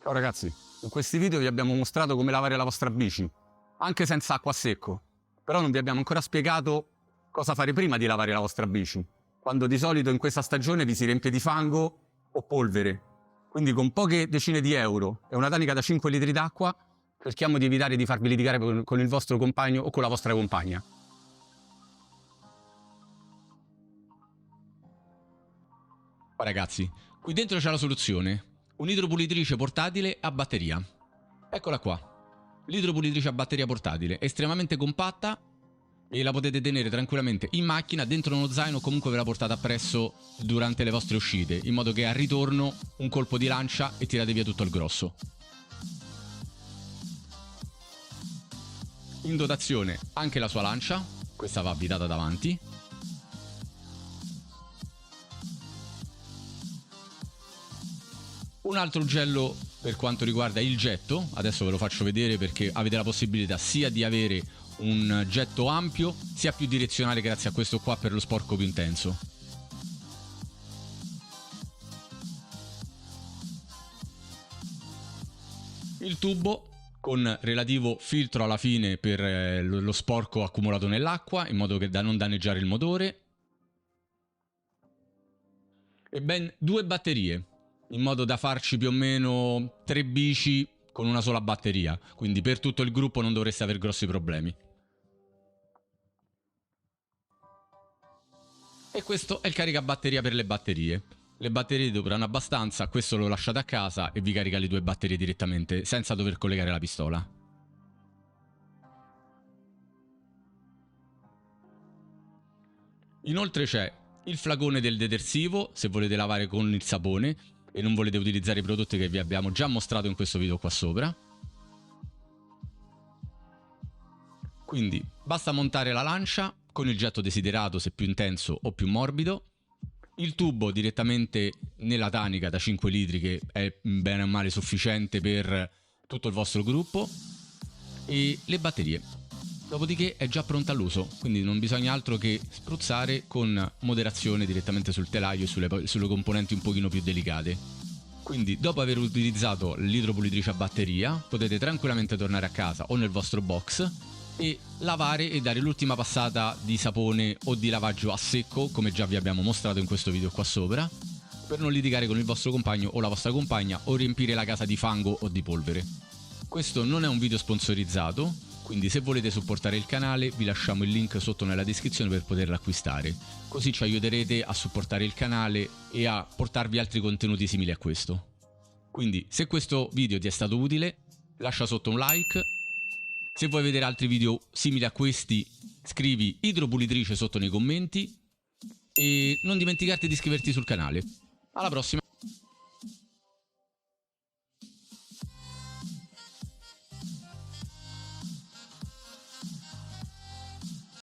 Ciao ragazzi, in questi video vi abbiamo mostrato come lavare la vostra bici, anche senza acqua a secco, però non vi abbiamo ancora spiegato cosa fare prima di lavare la vostra bici, quando di solito in questa stagione vi si riempie di fango o polvere. Quindi con poche decine di euro e una tanica da 5 litri d'acqua cerchiamo di evitare di farvi litigare con il vostro compagno o con la vostra compagna. Ragazzi, qui dentro c'è la soluzione. Un'idropulitrice portatile a batteria. Eccola qua. L'idropulitrice a batteria portatile, estremamente compatta e la potete tenere tranquillamente in macchina, dentro uno zaino o comunque ve la portate appresso durante le vostre uscite, in modo che al ritorno un colpo di lancia e tirate via tutto il grosso. In dotazione anche la sua lancia, questa va avvitata davanti. Un altro ugello per quanto riguarda il getto, adesso ve lo faccio vedere perché avete la possibilità sia di avere un getto ampio sia più direzionale grazie a questo qua per lo sporco più intenso. Il tubo con relativo filtro alla fine per lo sporco accumulato nell'acqua in modo che da non danneggiare il motore. E ben 2 batterie, in modo da farci più o meno 3 bici con una sola batteria, quindi per tutto il gruppo non dovreste avere grossi problemi. E questo è il caricabatteria per le batterie. Le batterie durano abbastanza, questo lo lasciate a casa e vi carica le 2 batterie direttamente senza dover collegare la pistola. Inoltre c'è il flacone del detersivo se volete lavare con il sapone e non volete utilizzare i prodotti che vi abbiamo già mostrato in questo video qua sopra. Quindi basta montare la lancia con il getto desiderato, se più intenso o più morbido, il tubo direttamente nella tanica da 5 litri che è bene o male sufficiente per tutto il vostro gruppo e le batterie. Dopodiché è già pronta all'uso, quindi non bisogna altro che spruzzare con moderazione direttamente sul telaio e sulle componenti un pochino più delicate. Quindi dopo aver utilizzato l'idropulitrice a batteria potete tranquillamente tornare a casa o nel vostro box e lavare e dare l'ultima passata di sapone o di lavaggio a secco, come già vi abbiamo mostrato in questo video qua sopra, per non litigare con il vostro compagno o la vostra compagna o riempire la casa di fango o di polvere. Questo non è un video sponsorizzato, quindi se volete supportare il canale vi lasciamo il link sotto nella descrizione per poterlo acquistare, così ci aiuterete a supportare il canale e a portarvi altri contenuti simili a questo. Quindi se questo video ti è stato utile lascia sotto un like. Se vuoi vedere altri video simili a questi, scrivi idropulitrice sotto nei commenti e non dimenticarti di iscriverti sul canale. Alla prossima!